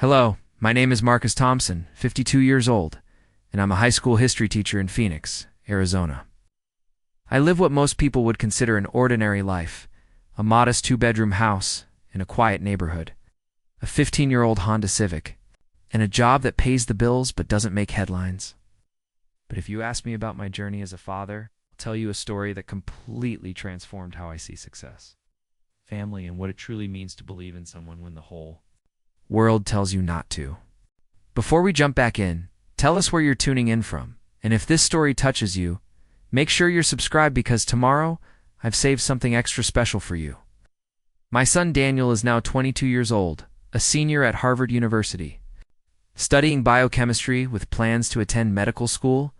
Hello, my name is Marcus Thompson, 52 years old, and I'm a high school history teacher in Phoenix, Arizona. I live what most people would consider an ordinary life, a modest two-bedroom house in a quiet neighborhood, a 15-year-old Honda Civic, and a job that pays the bills but doesn't make headlines. But if you ask me about my journey as a father, I'll tell you a story that completely transformed how I see success, family, and what it truly means to believe in someone when the whole world tells you not to. Before we jump back in, tell us where you're tuning in from, and if this story touches you, make sure you're subscribed because tomorrow I've saved something extra special for you. My son Daniel is now 22 years old, a senior at Harvard University, studying biochemistry with plans to attend medical school.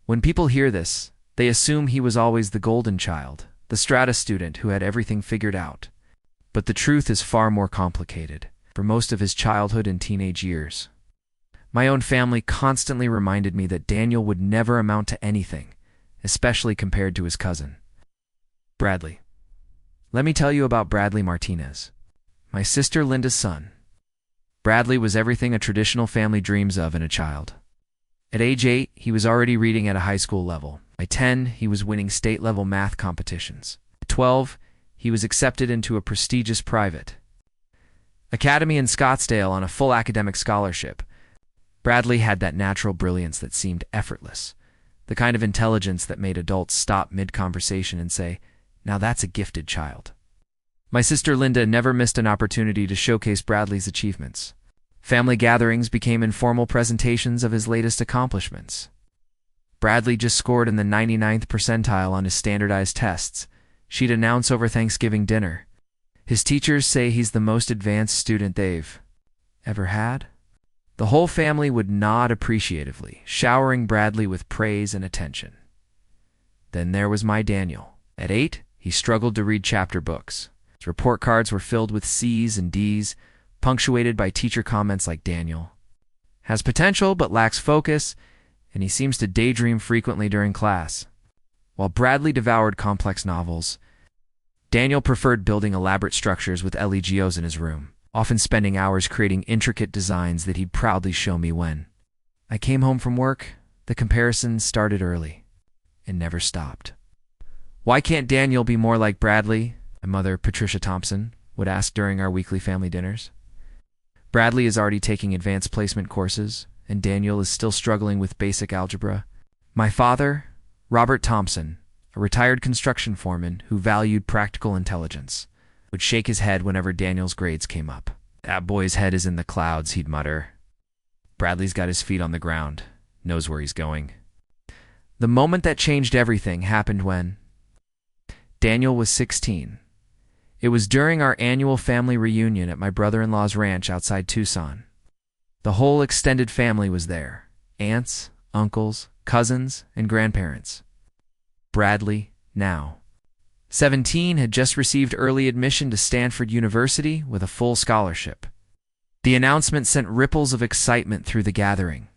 When people hear this, they assume he was always the golden child, the strata student who had everything figured out. But the truth is far more complicated. For most of his childhood and teenage years, my own family constantly reminded me that Daniel would never amount to anything, especially compared to his cousin, Bradley. Let me tell you about Bradley Martinez, my sister Linda's son. Bradley was everything a traditional family dreams of in a child. At age 8, he was already reading at a high school level. By 10, he was winning state-level math competitions. At 12, he was accepted into a prestigious private academy in Scottsdale on a full academic scholarship. Bradley had that natural brilliance that seemed effortless, the kind of intelligence that made adults stop mid-conversation and say, "Now that's a gifted child." My sister Linda never missed an opportunity to showcase Bradley's achievements. Family gatherings became informal presentations of his latest accomplishments. Bradley just scored in the 99th percentile on his standardized tests. She'd announce over Thanksgiving dinner, "His teachers say he's the most advanced student they've ever had." The whole family would nod appreciatively, showering Bradley with praise and attention. Then there was my Daniel. At 8, he struggled to read chapter books. His report cards were filled with C's and D's, punctuated by teacher comments like, "Daniel has potential but lacks focus, and he seems to daydream frequently during class." While Bradley devoured complex novels, Daniel preferred building elaborate structures with LEGOs in his room, often spending hours creating intricate designs that he'd proudly show me when I came home from work. The comparisons started early and never stopped. "Why can't Daniel be more like Bradley?" my mother, Patricia Thompson, would ask during our weekly family dinners. "Bradley is already taking advanced placement courses, and Daniel is still struggling with basic algebra." My father, Robert Thompson, a retired construction foreman who valued practical intelligence, would shake his head whenever Daniel's grades came up. "That boy's head is in the clouds," he'd mutter. "Bradley's got his feet on the ground, knows where he's going." The moment that changed everything happened when Daniel was 16. It was during our annual family reunion at my brother-in-law's ranch outside Tucson. The whole extended family was there: aunts, uncles, cousins, and grandparents. Bradley, now 17, had just received early admission to Stanford University with a full scholarship. The announcement sent ripples of excitement through the gathering.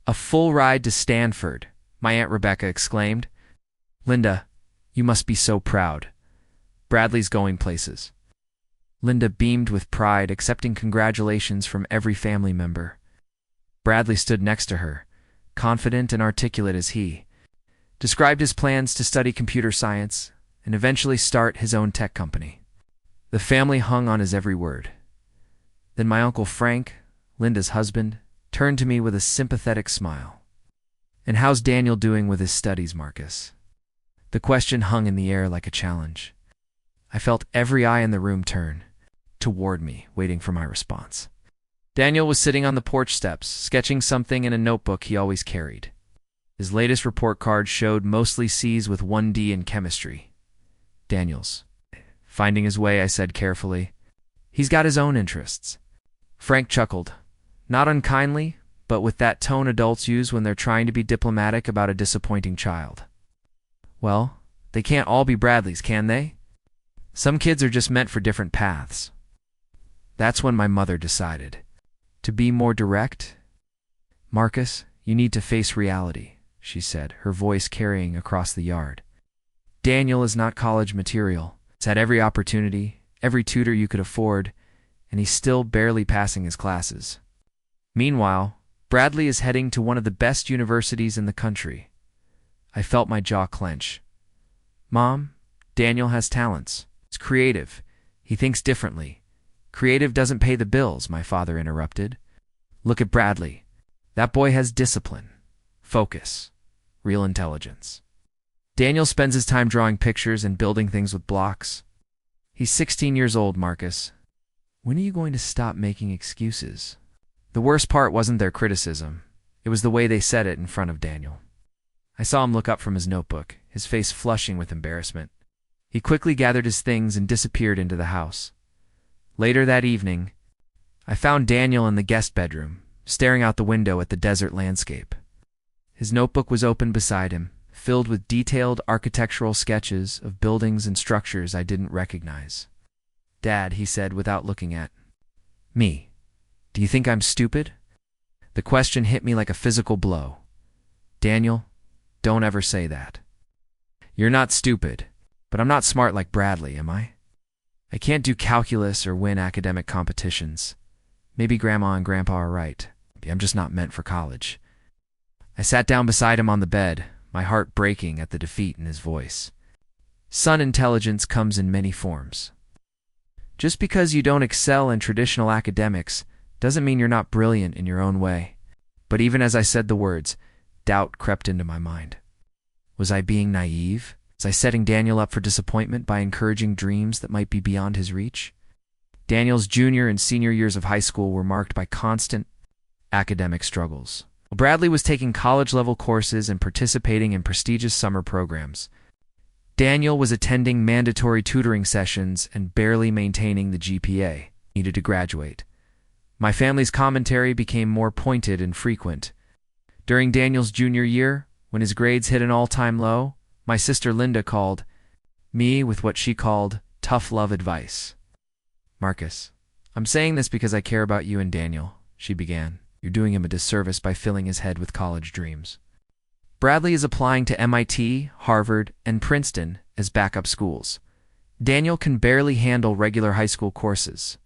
"A full ride to Stanford," my Aunt Rebecca exclaimed. "Linda, you must be so proud. Bradley's going places." Linda beamed with pride, accepting congratulations from every family member. Bradley stood next to her, confident and articulate as he described his plans to study computer science and eventually start his own tech company. The family hung on his every word. Then my Uncle Frank, Linda's husband, turned to me with a sympathetic smile. "And how's Daniel doing with his studies, Marcus?" The question hung in the air like a challenge. I felt every eye in the room turn toward me, waiting for my response. Daniel was sitting on the porch steps, sketching something in a notebook he always carried. His latest report card showed mostly C's with 1 D in chemistry. "Daniel's finding his way," I said carefully. "He's got his own interests." Frank chuckled, not unkindly, but with that tone adults use when they're trying to be diplomatic about a disappointing child. "Well, they can't all be Bradleys, can they? Some kids are just meant for different paths." That's when my mother decided to be more direct. "Marcus, you need to face reality," she said, her voice carrying across the yard. "Daniel is not college material. It's had every opportunity, every tutor you could afford, and he's still barely passing his classes. Meanwhile, Bradley is heading to one of the best universities in the country. I felt my jaw clench. Mom, Daniel has talents. He's creative. He thinks differently. Creative doesn't pay the bills, my father interrupted. Look at Bradley. That boy has discipline, focus, real intelligence. Daniel spends his time drawing pictures and building things with blocks. He's 16 years old, Marcus. When are you going to stop making excuses? The worst part wasn't their criticism. It was the way they said it in front of Daniel. I saw him look up from his notebook, his face flushing with embarrassment. He quickly gathered his things and disappeared into the house. Later that evening, I found Daniel in the guest bedroom, staring out the window at the desert landscape. His notebook was open beside him, filled with detailed architectural sketches of buildings and structures I didn't recognize. Dad, he said without looking at me, do you think I'm stupid? The question hit me like a physical blow. Daniel, don't ever say that. You're not stupid, but I'm not smart like Bradley, am I? I can't do calculus or win academic competitions. Maybe Grandma and Grandpa are right. I'm just not meant for college. I sat down beside him on the bed, my heart breaking at the defeat in his voice. Son, intelligence comes in many forms. Just because you don't excel in traditional academics doesn't mean you're not brilliant in your own way. But even as I said the words, doubt crept into my mind. Was I being naive? Was I setting Daniel up for disappointment by encouraging dreams that might be beyond his reach? Daniel's junior and senior years of high school were marked by constant academic struggles. While Bradley was taking college-level courses and participating in prestigious summer programs, Daniel was attending mandatory tutoring sessions and barely maintaining the GPA needed to graduate. My family's commentary became more pointed and frequent. During Daniel's junior year, when his grades hit an all-time low, my sister Linda called me with what she called tough love advice. Marcus, I'm saying this because I care about you and Daniel, she began. You're doing him a disservice by filling his head with college dreams. Bradley is applying to MIT, Harvard, and Princeton as backup schools. Daniel can barely handle regular high school courses.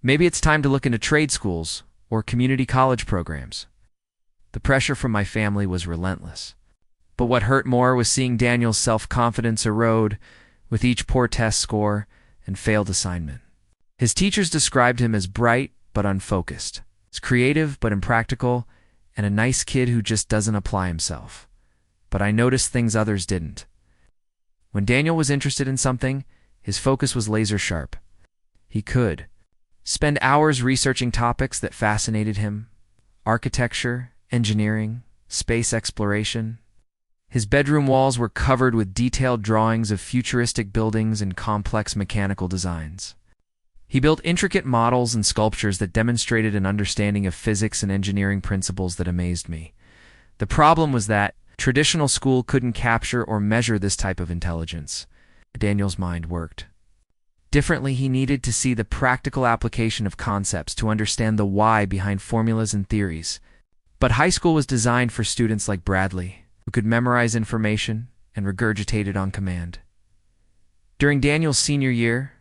Maybe it's time to look into trade schools or community college programs. The pressure from my family was relentless. But what hurt more was seeing Daniel's self-confidence erode with each poor test score and failed assignment. His teachers described him as bright but unfocused, as creative but impractical, and a nice kid who just doesn't apply himself. But I noticed things others didn't. When Daniel was interested in something, his focus was laser sharp. He could spend hours researching topics that fascinated him: architecture, engineering, space exploration. His bedroom walls were covered with detailed drawings of futuristic buildings and complex mechanical designs. He built intricate models and sculptures that demonstrated an understanding of physics and engineering principles that amazed me. The problem was that traditional school couldn't capture or measure this type of intelligence. Daniel's mind worked differently. He needed to see the practical application of concepts to understand the why behind formulas and theories. But high school was designed for students like Bradley, who could memorize information and regurgitate it on command. During Daniel's senior year,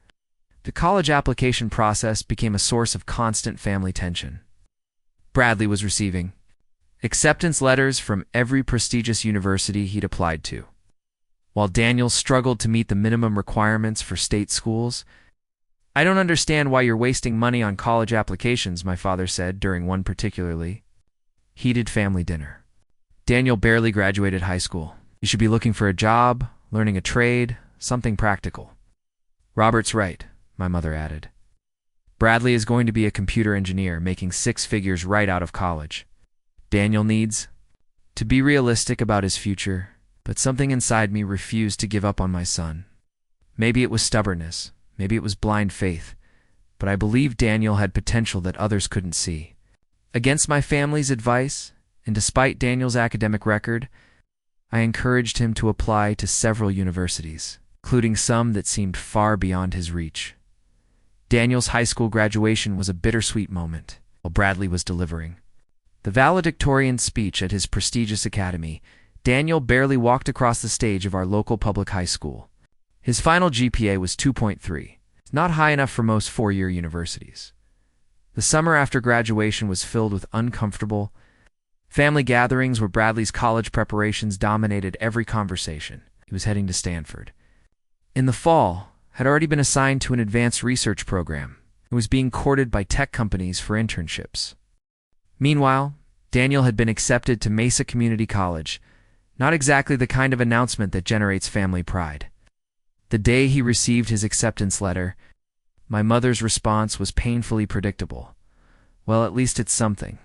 the college application process became a source of constant family tension. Bradley was receiving acceptance letters from every prestigious university he'd applied to, while Daniel struggled to meet the minimum requirements for state schools. I don't understand why you're wasting money on college applications, my father said during one particularly heated family dinner. Daniel barely graduated high school. You should be looking for a job, learning a trade, something practical. Robert's right, my mother added. Bradley is going to be a computer engineer, making 6 figures right out of college. Daniel needs to be realistic about his future, but something inside me refused to give up on my son. Maybe it was stubbornness, maybe it was blind faith, but I believed Daniel had potential that others couldn't see. Against my family's advice, and despite Daniel's academic record, I encouraged him to apply to several universities, including some that seemed far beyond his reach. Daniel's high school graduation was a bittersweet moment, while Bradley was delivering the valedictorian speech at his prestigious academy. Daniel barely walked across the stage of our local public high school. His final GPA was 2.3. His not high enough for most four-year universities. The summer after graduation was filled with uncomfortable family gatherings where Bradley's college preparations dominated every conversation. He was heading to Stanford. In the fall, had already been assigned to an advanced research program and was being courted by tech companies for internships. Meanwhile, Daniel had been accepted to Mesa Community College, not exactly the kind of announcement that generates family pride. The day he received his acceptance letter, my mother's response was painfully predictable. Well, at least it's something.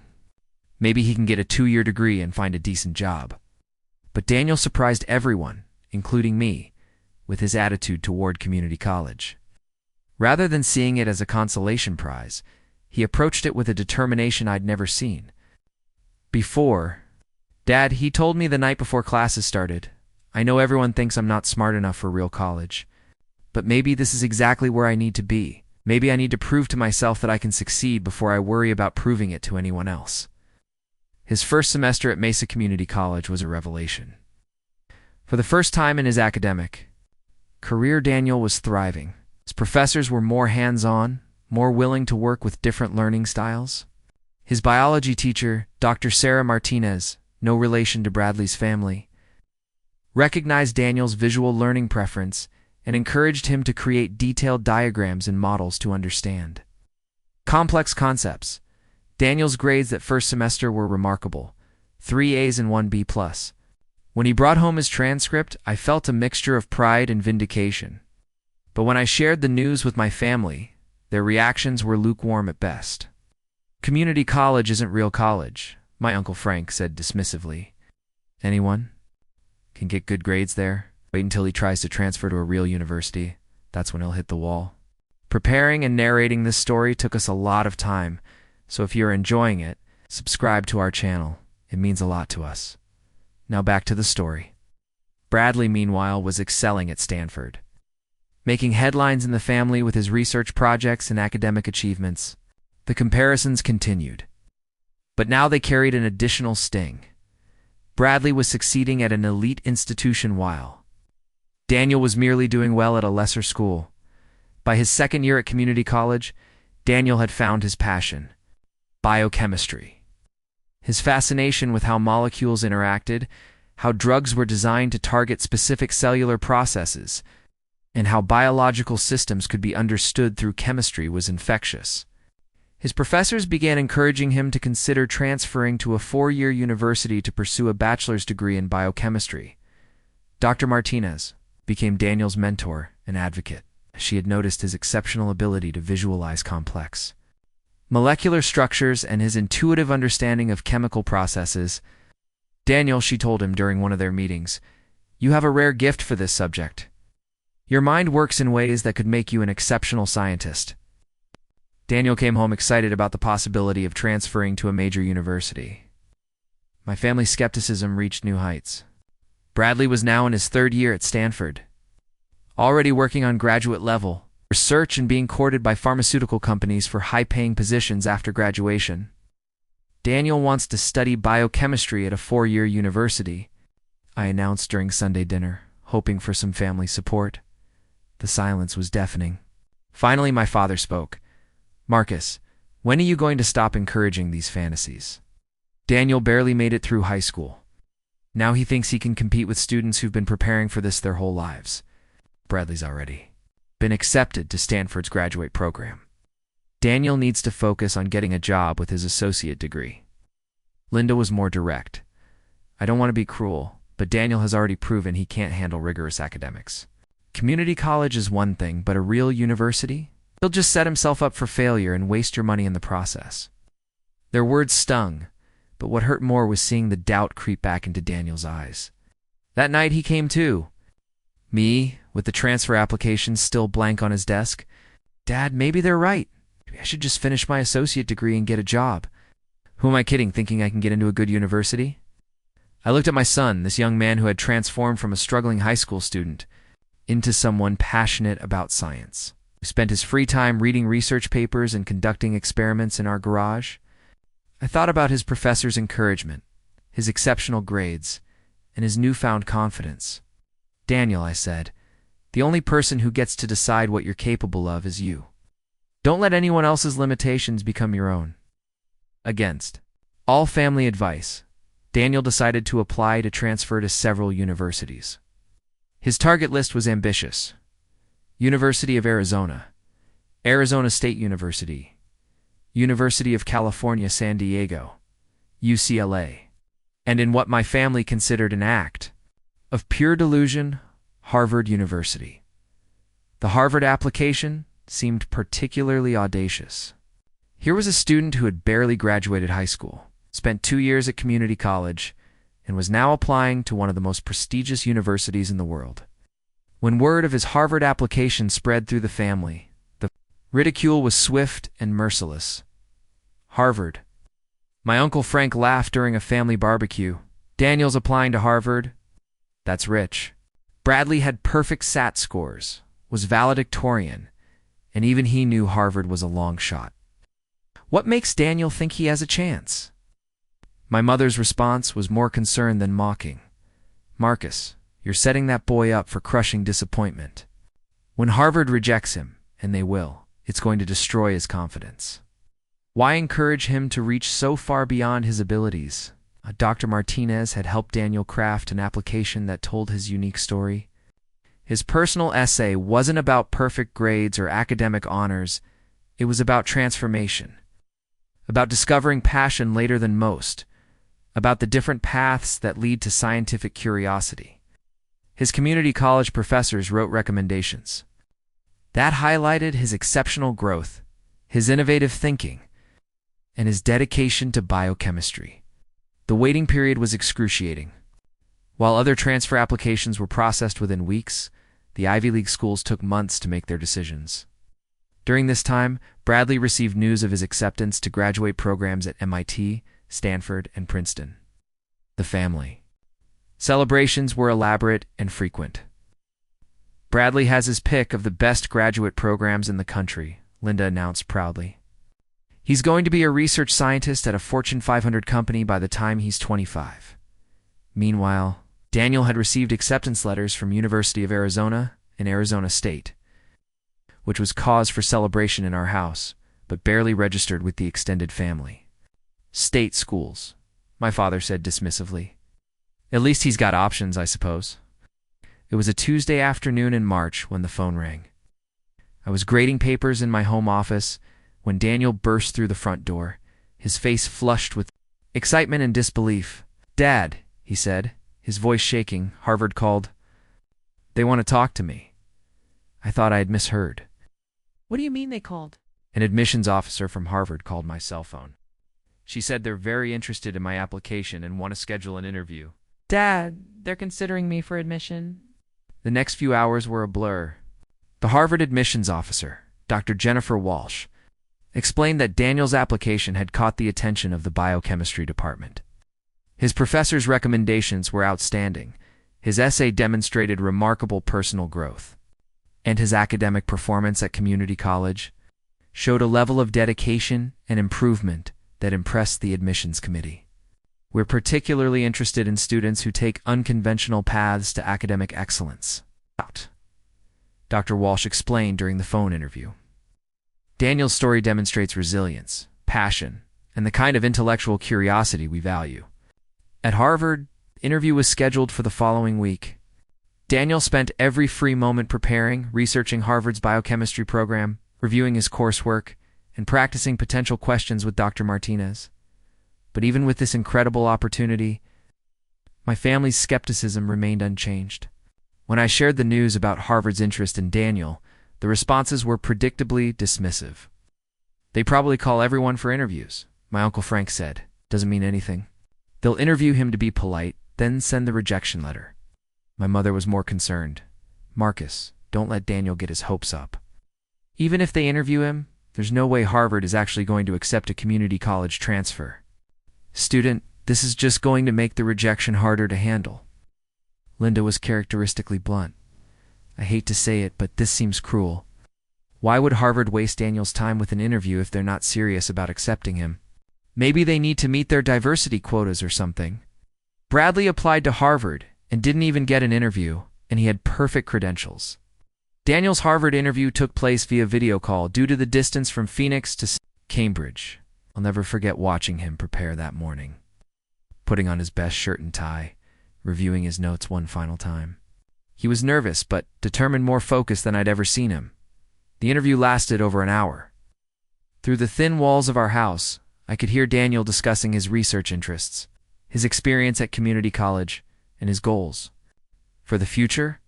Maybe he can get a 2-year degree and find a decent job. But Daniel surprised everyone, including me, with his attitude toward community college. Rather than seeing it as a consolation prize, he approached it with a determination I'd never seen before. Dad, he told me the night before classes started, I know everyone thinks I'm not smart enough for real college, but maybe this is exactly where I need to be. Maybe I need to prove to myself that I can succeed before I worry about proving it to anyone else. His first semester at Mesa Community College was a revelation. For the first time in his academic career, Daniel was thriving. His professors were more hands-on, more willing to work with different learning styles. His biology teacher, Dr. Sarah Martinez, no relation to Bradley's family, recognized Daniel's visual learning preference and encouraged him to create detailed diagrams and models to understand complex concepts. Daniel's grades that first semester were remarkable, 3 A's and 1 B+. When he brought home his transcript, I felt a mixture of pride and vindication. But when I shared the news with my family, their reactions were lukewarm at best. Community college isn't real college, my Uncle Frank said dismissively. Anyone can get good grades there. Wait until he tries to transfer to a real university. That's when he'll hit the wall. Preparing and narrating this story took us a lot of time, so if you're enjoying it, subscribe to our channel. It means a lot to us. Now back to the story. Bradley, meanwhile, was excelling at Stanford, making headlines in the family with his research projects and academic achievements. The comparisons continued, but now they carried an additional sting. Bradley was succeeding at an elite institution while Daniel was merely doing well at a lesser school. By his second year at community college, Daniel had found his passion: biochemistry. His fascination with how molecules interacted, how drugs were designed to target specific cellular processes, and how biological systems could be understood through chemistry was infectious. His professors began encouraging him to consider transferring to a 4-year university to pursue a bachelor's degree in biochemistry. Dr. Martinez became Daniel's mentor and advocate. She had noticed his exceptional ability to visualize complex molecular structures and his intuitive understanding of chemical processes. Daniel, she told him during one of their meetings, you have a rare gift for this subject. Your mind works in ways that could make you an exceptional scientist. Daniel came home excited about the possibility of transferring to a major university. My family's skepticism reached new heights. Bradley was now in his 3rd year at Stanford, already working on graduate-level research and being courted by pharmaceutical companies for high-paying positions after graduation. Daniel wants to study biochemistry at a 4-year university, I announced during Sunday dinner, hoping for some family support. The silence was deafening. Finally, my father spoke. Marcus, when are you going to stop encouraging these fantasies? Daniel barely made it through high school. Now he thinks he can compete with students who've been preparing for this their whole lives. Bradley's already been accepted to Stanford's graduate program. Daniel needs to focus on getting a job with his associate degree. Linda was more direct. I don't want to be cruel, but Daniel has already proven he can't handle rigorous academics. Community college is one thing, but a real university? He'll just set himself up for failure and waste your money in the process. Their words stung, but what hurt more was seeing the doubt creep back into Daniel's eyes. That night he came to me, with the transfer application still blank on his desk. Dad, maybe they're right. Maybe I should just finish my associate degree and get a job. Who am I kidding, thinking I can get into a good university? I looked at my son, this young man who had transformed from a struggling high school student into someone passionate about science, who spent his free time reading research papers and conducting experiments in our garage. I thought about his professor's encouragement, his exceptional grades, and his newfound confidence. Daniel, I said, The only person who gets to decide what you're capable of is you. Don't let anyone else's limitations become your own. Against all family advice, Daniel decided to apply to transfer to several universities. His target list was ambitious: University of Arizona, Arizona State University, University of California, San Diego, UCLA, and in what my family considered an act of pure delusion, Harvard University. The Harvard application seemed particularly audacious. Here was a student who had barely graduated high school, spent 2 years at community college, and was now applying to one of the most prestigious universities in the world. When word of his Harvard application spread through the family, the ridicule was swift and merciless. Harvard. My Uncle Frank laughed during a family barbecue. Daniel's applying to Harvard? That's rich. Bradley had perfect SAT scores, was valedictorian, and even he knew Harvard was a long shot. What makes Daniel think he has a chance? My mother's response was more concern than mocking. Marcus, you're setting that boy up for crushing disappointment. When Harvard rejects him, and they will, it's going to destroy his confidence. Why encourage him to reach so far beyond his abilities? Dr. Martinez had helped Daniel craft an application that told his unique story. His personal essay wasn't about perfect grades or academic honors. It was about transformation, about discovering passion later than most, about the different paths that lead to scientific curiosity. His community college professors wrote recommendations that highlighted his exceptional growth, his innovative thinking, and his dedication to biochemistry. The waiting period was excruciating. While other transfer applications were processed within weeks, the Ivy League schools took months to make their decisions. During this time, Bradley received news of his acceptance to graduate programs at MIT, Stanford, and Princeton. The family celebrations were elaborate and frequent. Bradley has his pick of the best graduate programs in the country, Linda announced proudly. He's going to be a research scientist at a Fortune 500 company by the time he's 25. Meanwhile, Daniel had received acceptance letters from University of Arizona and Arizona State, which was cause for celebration in our house, but barely registered with the extended family. State schools, my father said dismissively. At least he's got options, I suppose. It was a Tuesday afternoon in March when the phone rang. I was grading papers in my home office when Daniel burst through the front door, his face flushed with excitement and disbelief. "Dad," he said, his voice shaking. "Harvard called. They want to talk to me." I thought I had misheard. "What do you mean they called?" An admissions officer from Harvard called my cell phone. She said they're very interested in my application and want to schedule an interview. "Dad, they're considering me for admission." The next few hours were a blur. The Harvard admissions officer, Dr. Jennifer Walsh, explained that Daniel's application had caught the attention of the biochemistry department. His professor's recommendations were outstanding. His essay demonstrated remarkable personal growth, and his academic performance at community college showed a level of dedication and improvement that impressed the admissions committee. "We're particularly interested in students who take unconventional paths to academic excellence," Dr. Walsh explained during the phone interview. Daniel's story demonstrates resilience, passion, and the kind of intellectual curiosity we value. At Harvard, the interview was scheduled for the following week. Daniel spent every free moment preparing, researching Harvard's biochemistry program, reviewing his coursework, and practicing potential questions with Dr. Martinez. But even with this incredible opportunity, my family's skepticism remained unchanged. When I shared the news about Harvard's interest in Daniel, the responses were predictably dismissive. "They probably call everyone for interviews," my Uncle Frank said. "Doesn't mean anything. They'll interview him to be polite, then send the rejection letter." My mother was more concerned. "Marcus, don't let Daniel get his hopes up. Even if they interview him, there's no way Harvard is actually going to accept a community college transfer. Student, this is just going to make the rejection harder to handle." Linda was characteristically blunt. "I hate to say it, but this seems cruel. Why would Harvard waste Daniel's time with an interview if they're not serious about accepting him? Maybe they need to meet their diversity quotas or something." Bradley applied to Harvard and didn't even get an interview, and he had perfect credentials. Daniel's Harvard interview took place via video call due to the distance from Phoenix to Cambridge. I'll never forget watching him prepare that morning, putting on his best shirt and tie, reviewing his notes one final time. He was nervous, but determined, more focused than I'd ever seen him. The interview lasted over an hour. Through the thin walls of our house, I could hear Daniel discussing his research interests, his experience at community college, and his goals for the future.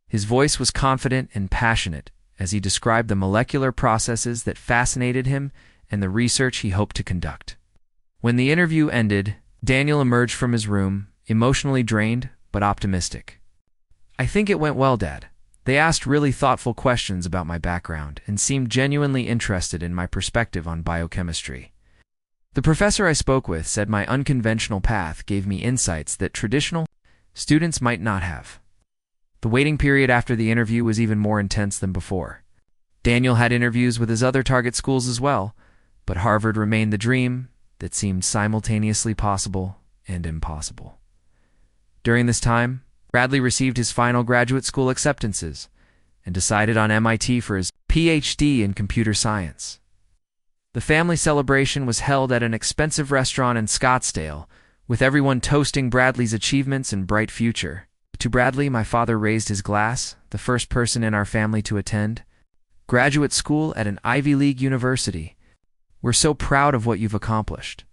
His voice was confident and passionate as he described the molecular processes that fascinated him and the research he hoped to conduct. When the interview ended, Daniel emerged from his room, emotionally drained but optimistic. "I think it went well, Dad. They asked really thoughtful questions about my background and seemed genuinely interested in my perspective on biochemistry. The professor I spoke with said my unconventional path gave me insights that traditional students might not have." The waiting period after the interview was even more intense than before. Daniel had interviews with his other target schools as well, but Harvard remained the dream that seemed simultaneously possible and impossible. During this time, Bradley received his final graduate school acceptances and decided on MIT for his PhD in computer science. The family celebration was held at an expensive restaurant in Scottsdale, with everyone toasting Bradley's achievements and bright future. To Bradley, my father raised his glass, the first person in our family to attend graduate school at an Ivy League university. "We're so proud of what you've accomplished."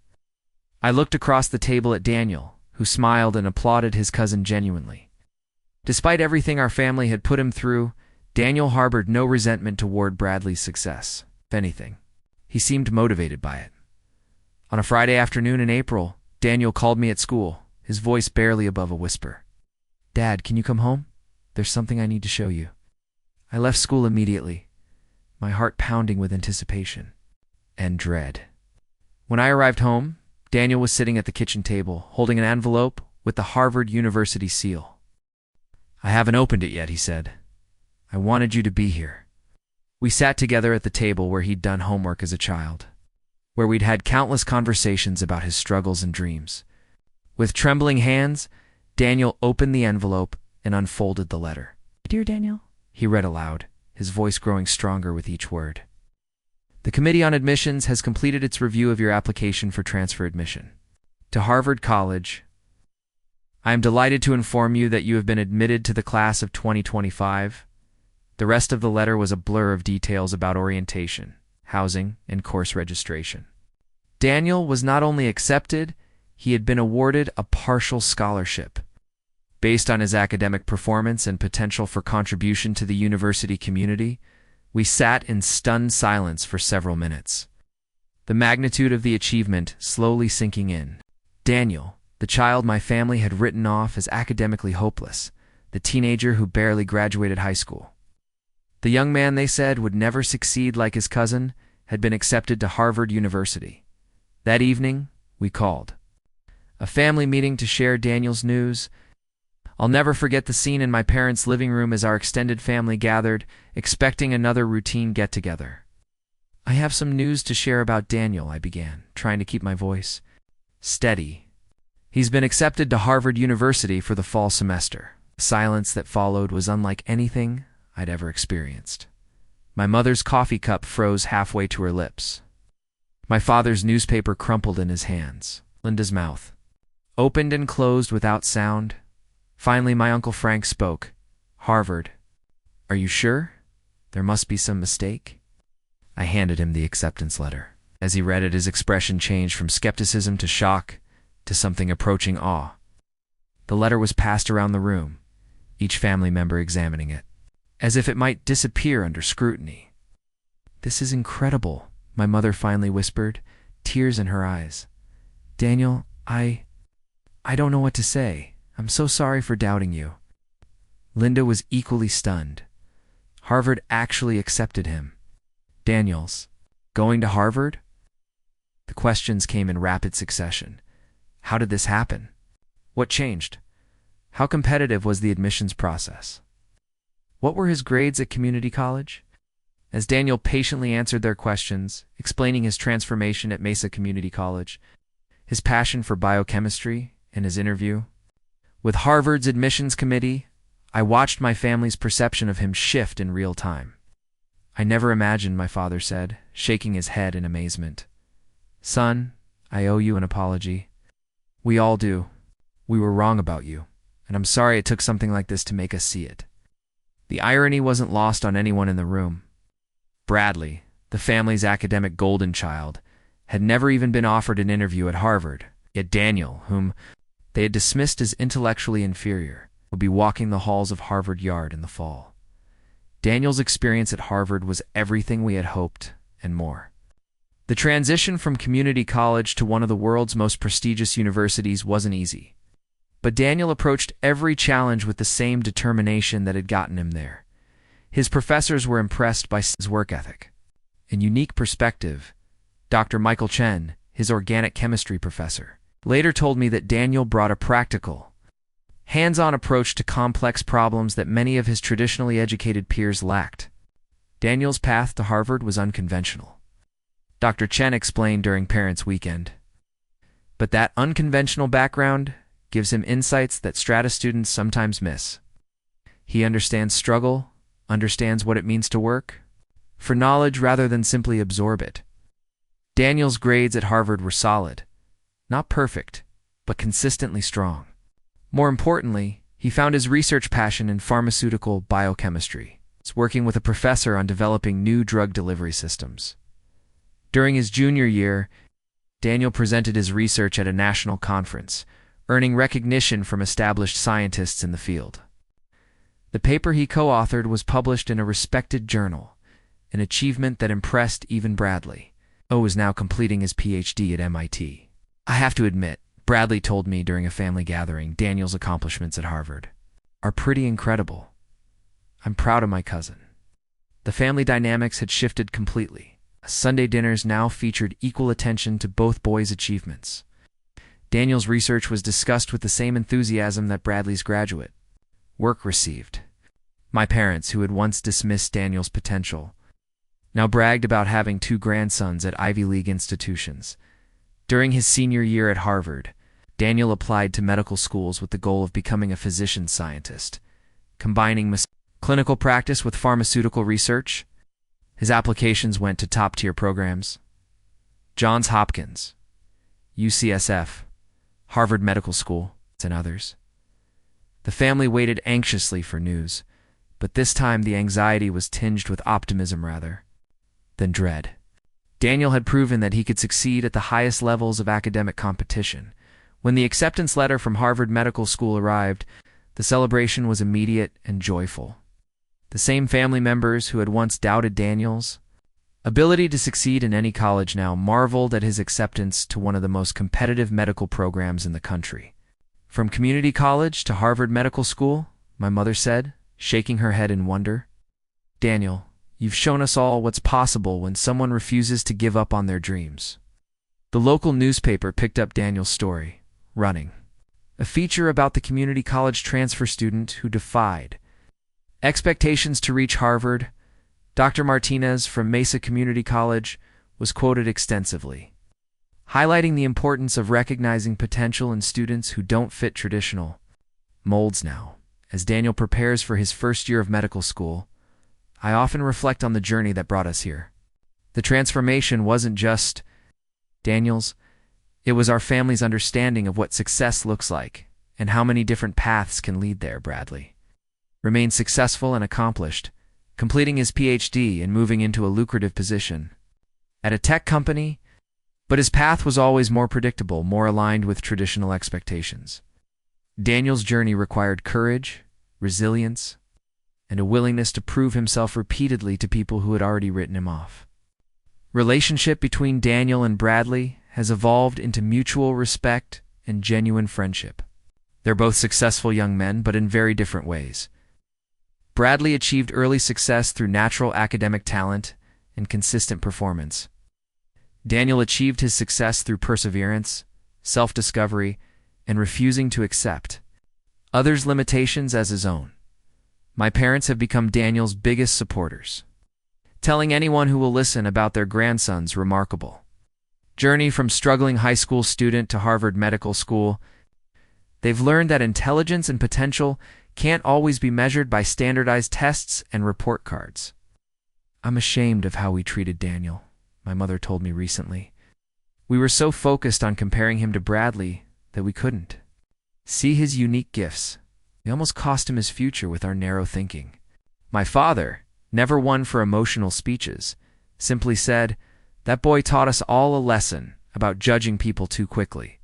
I looked across the table at Daniel, who smiled and applauded his cousin genuinely. Despite everything our family had put him through, Daniel harbored no resentment toward Bradley's success. If anything, he seemed motivated by it. On a Friday afternoon in April, Daniel called me at school, his voice barely above a whisper. "Dad, can you come home? There's something I need to show you." I left school immediately, my heart pounding with anticipation and dread. When I arrived home, Daniel was sitting at the kitchen table, holding an envelope with the Harvard University seal. "I haven't opened it yet," he said. "I wanted you to be here." We sat together at the table where he'd done homework as a child, where we'd had countless conversations about his struggles and dreams. With trembling hands, Daniel opened the envelope and unfolded the letter. "Dear Daniel," he read aloud, his voice growing stronger with each word. "The Committee on Admissions has completed its review of your application for transfer admission to Harvard College. I am delighted to inform you that you have been admitted to the class of 2025. The rest of the letter was a blur of details about orientation, housing, and course registration. Daniel was not only accepted, he had been awarded a partial scholarship. Based on his academic performance and potential for contribution to the university community, we sat in stunned silence for several minutes, the magnitude of the achievement slowly sinking in. Daniel, the child my family had written off as academically hopeless, the teenager who barely graduated high school. The young man they said would never succeed like his cousin, had been accepted to Harvard University. That evening, we called a family meeting to share Daniel's news. I'll never forget the scene in my parents' living room as our extended family gathered, expecting another routine get-together. "I have some news to share about Daniel," I began, trying to keep my voice steady. "He's been accepted to Harvard University for the fall semester." The silence that followed was unlike anything I'd ever experienced. My mother's coffee cup froze halfway to her lips. My father's newspaper crumpled in his hands. Linda's mouth opened and closed without sound. Finally, my Uncle Frank spoke. "Harvard. Are you sure? There must be some mistake." I handed him the acceptance letter. As he read it, his expression changed from skepticism to shock to something approaching awe. The letter was passed around the room, each family member examining it, as if it might disappear under scrutiny. "This is incredible," my mother finally whispered, tears in her eyes. "Daniel, I don't know what to say. I'm so sorry for doubting you." Linda was equally stunned. Harvard actually accepted him. Daniel's going to Harvard? The questions came in rapid succession. How did this happen? What changed? How competitive was the admissions process? What were his grades at community college? As Daniel patiently answered their questions, explaining his transformation at Mesa Community College, his passion for biochemistry, and his interview with Harvard's admissions committee, I watched my family's perception of him shift in real time. I never imagined, my father said, shaking his head in amazement. Son, I owe you an apology. We all do. We were wrong about you, and I'm sorry it took something like this to make us see it. The irony wasn't lost on anyone in the room. Bradley, the family's academic golden child, had never even been offered an interview at Harvard, yet Daniel, whom they had dismissed as intellectually inferior, would be walking the halls of Harvard Yard in the fall. Daniel's experience at Harvard was everything we had hoped and more. The transition from community college to one of the world's most prestigious universities wasn't easy, but Daniel approached every challenge with the same determination that had gotten him there. His professors were impressed by his work ethic. In unique perspective, Dr. Michael Chen, his organic chemistry professor, later told me that Daniel brought a practical, hands-on approach to complex problems that many of his traditionally educated peers lacked. Daniel's path to Harvard was unconventional. Dr. Chen explained during Parents' Weekend. But that unconventional background gives him insights that strata students sometimes miss. He understands struggle, understands what it means to work for knowledge rather than simply absorb it. Daniel's grades at Harvard were solid, not perfect, but consistently strong. More importantly, he found his research passion in pharmaceutical biochemistry, working with a professor on developing new drug delivery systems. During his junior year, Daniel presented his research at a national conference, earning recognition from established scientists in the field. The paper he co-authored was published in a respected journal, an achievement that impressed even Bradley, who is now completing his PhD at MIT. I have to admit, Bradley told me during a family gathering, Daniel's accomplishments at Harvard are pretty incredible. I'm proud of my cousin. The family dynamics had shifted completely. Sunday dinners now featured equal attention to both boys' achievements. Daniel's research was discussed with the same enthusiasm that Bradley's graduate work received. My parents, who had once dismissed Daniel's potential, now bragged about having 2 grandsons at Ivy League institutions. During his senior year at Harvard, Daniel applied to medical schools with the goal of becoming a physician scientist, combining clinical practice with pharmaceutical research. His applications went to top-tier programs: Johns Hopkins, UCSF, Harvard Medical School, and others. The family waited anxiously for news, but this time the anxiety was tinged with optimism rather than dread. Daniel had proven that he could succeed at the highest levels of academic competition. When the acceptance letter from Harvard Medical School arrived, the celebration was immediate and joyful. The same family members who had once doubted Daniel's ability to succeed in any college now marveled at his acceptance to one of the most competitive medical programs in the country. From community college to Harvard Medical School, my mother said, shaking her head in wonder. Daniel, you've shown us all what's possible when someone refuses to give up on their dreams. The local newspaper picked up Daniel's story, Running, a feature about the community college transfer student who defied expectations to reach Harvard. Dr. Martinez from Mesa Community College was quoted extensively, highlighting the importance of recognizing potential in students who don't fit traditional molds now. As Daniel prepares for his first year of medical school, I often reflect on the journey that brought us here. The transformation wasn't just Daniel's, it was our family's understanding of what success looks like and how many different paths can lead there. Bradley remained successful and accomplished, completing his PhD and moving into a lucrative position at a tech company, but his path was always more predictable, more aligned with traditional expectations. Daniel's journey required courage, resilience, and a willingness to prove himself repeatedly to people who had already written him off. Relationship between Daniel and Bradley has evolved into mutual respect and genuine friendship. They're both successful young men, but in very different ways. Bradley achieved early success through natural academic talent and consistent performance. Daniel achieved his success through perseverance, self-discovery, and refusing to accept others' limitations as his own. My parents have become Daniel's biggest supporters, telling anyone who will listen about their grandson's remarkable journey from struggling high school student to Harvard Medical School. They've learned that intelligence and potential can't always be measured by standardized tests and report cards. I'm ashamed of how we treated Daniel, my mother told me recently. We were so focused on comparing him to Bradley that we couldn't see his unique gifts. We almost cost him his future with our narrow thinking. My father, never one for emotional speeches, simply said, "That boy taught us all a lesson about judging people too quickly."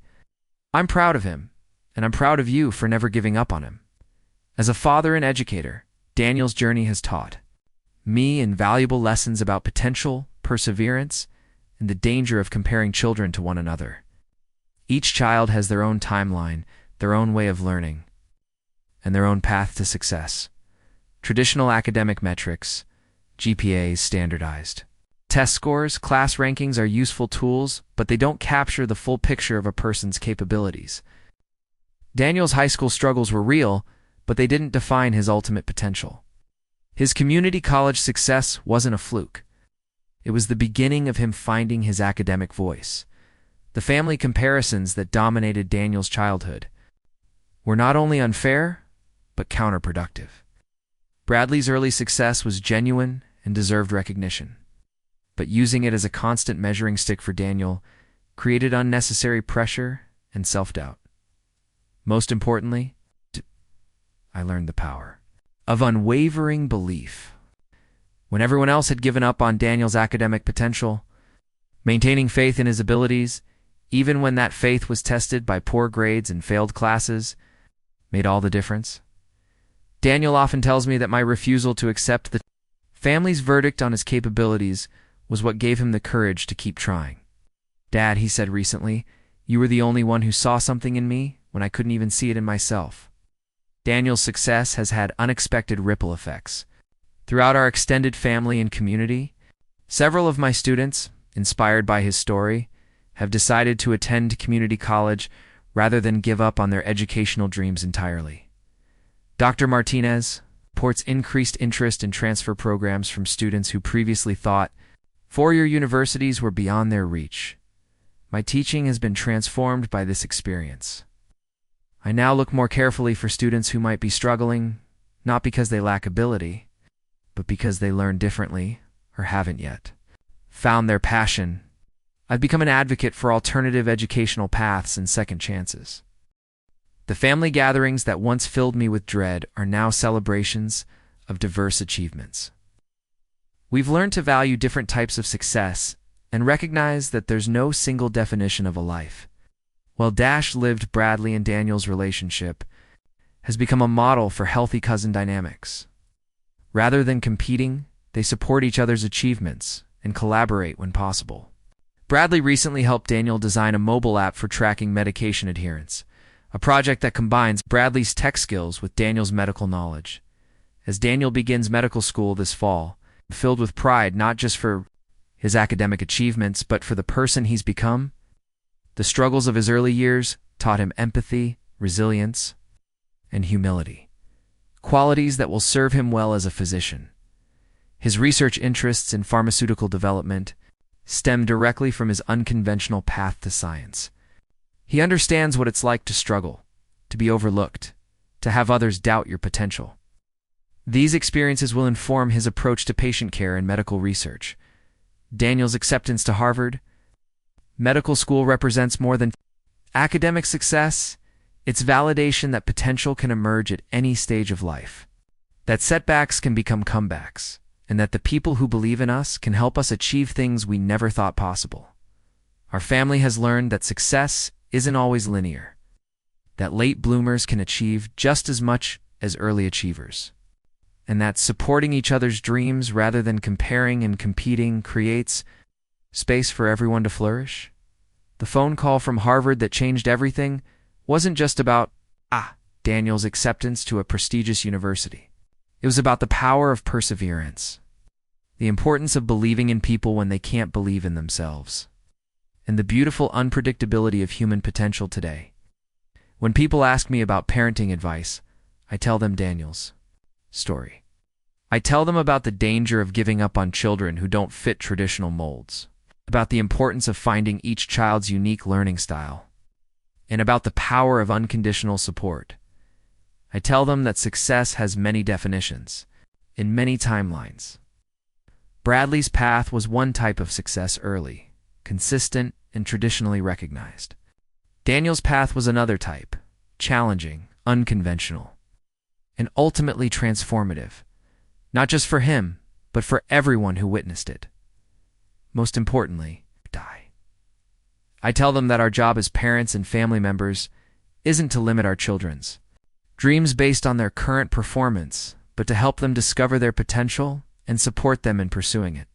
I'm proud of him, and I'm proud of you for never giving up on him. As a father and educator, Daniel's journey has taught me invaluable lessons about potential, perseverance, and the danger of comparing children to one another. Each child has their own timeline, their own way of learning, and their own path to success. Traditional academic metrics, GPAs standardized. Test scores, class rankings are useful tools, but they don't capture the full picture of a person's capabilities. Daniel's high school struggles were real, but they didn't define his ultimate potential. His community college success wasn't a fluke. It was the beginning of him finding his academic voice. The family comparisons that dominated Daniel's childhood were not only unfair, but counterproductive. Bradley's early success was genuine and deserved recognition, but using it as a constant measuring stick for Daniel created unnecessary pressure and self-doubt. Most importantly, I learned the power of unwavering belief. When everyone else had given up on Daniel's academic potential, maintaining faith in his abilities, even when that faith was tested by poor grades and failed classes, made all the difference. Daniel often tells me that my refusal to accept the family's verdict on his capabilities was what gave him the courage to keep trying. "Dad," he said recently, "you were the only one who saw something in me when I couldn't even see it in myself." Daniel's success has had unexpected ripple effects. Throughout our extended family and community, several of my students, inspired by his story, have decided to attend community college rather than give up on their educational dreams entirely. Dr. Martinez reports increased interest in transfer programs from students who previously thought four-year universities were beyond their reach. My teaching has been transformed by this experience. I now look more carefully for students who might be struggling, not because they lack ability, but because they learn differently or haven't yet found their passion. I've become an advocate for alternative educational paths and second chances. The family gatherings that once filled me with dread are now celebrations of diverse achievements. We've learned to value different types of success and recognize that there's no single definition of a life. While Dash lived Bradley and Daniel's relationship has become a model for healthy cousin dynamics. Rather than competing, they support each other's achievements and collaborate when possible. Bradley recently helped Daniel design a mobile app for tracking medication adherence, a project that combines Bradley's tech skills with Daniel's medical knowledge. As Daniel begins medical school this fall, filled with pride not just for his academic achievements, but for the person he's become, the struggles of his early years taught him empathy, resilience, and humility, qualities that will serve him well as a physician. His research interests in pharmaceutical development stem directly from his unconventional path to science. He understands what it's like to struggle, to be overlooked, to have others doubt your potential. These experiences will inform his approach to patient care and medical research. Daniel's acceptance to Harvard Medical School represents more than academic success. It's validation that potential can emerge at any stage of life, that setbacks can become comebacks, and that the people who believe in us can help us achieve things we never thought possible. Our family has learned that success isn't always linear, that late bloomers can achieve just as much as early achievers, and that supporting each other's dreams rather than comparing and competing creates space for everyone to flourish. The phone call from Harvard that changed everything wasn't just about Daniel's acceptance to a prestigious university. It was about the power of perseverance, the importance of believing in people when they can't believe in themselves, and the beautiful unpredictability of human potential today. When people ask me about parenting advice, I tell them Daniel's story. I tell them about the danger of giving up on children who don't fit traditional molds, about the importance of finding each child's unique learning style, and about the power of unconditional support. I tell them that success has many definitions, in many timelines. Bradley's path was one type of success early, consistent, and traditionally recognized. Daniel's path was another type, challenging, unconventional, and ultimately transformative, not just for him, but for everyone who witnessed it. Most importantly, die. I tell them that our job as parents and family members isn't to limit our children's dreams based on their current performance, but to help them discover their potential and support them in pursuing it.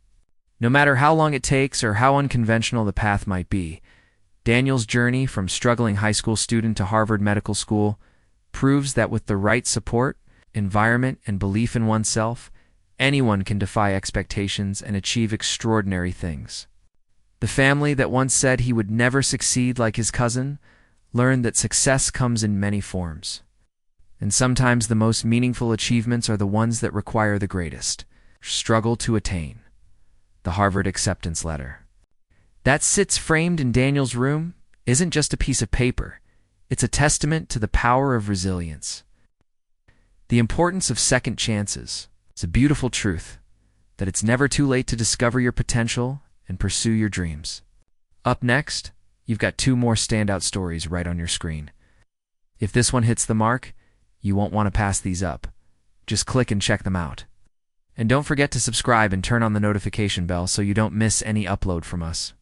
No matter how long it takes or how unconventional the path might be, Daniel's journey from struggling high school student to Harvard Medical School proves that with the right support, environment, and belief in oneself, anyone can defy expectations and achieve extraordinary things. The family that once said he would never succeed like his cousin learned that success comes in many forms. And sometimes the most meaningful achievements are the ones that require the greatest struggle to attain. The Harvard acceptance letter. That sits framed in Daniel's room isn't just a piece of paper. It's a testament to the power of resilience. The importance of second chances. It's a beautiful truth that it's never too late to discover your potential and pursue your dreams. Up next, you've got two more standout stories right on your screen. If this one hits the mark, you won't want to pass these up. Just click and check them out. And don't forget to subscribe and turn on the notification bell so you don't miss any upload from us.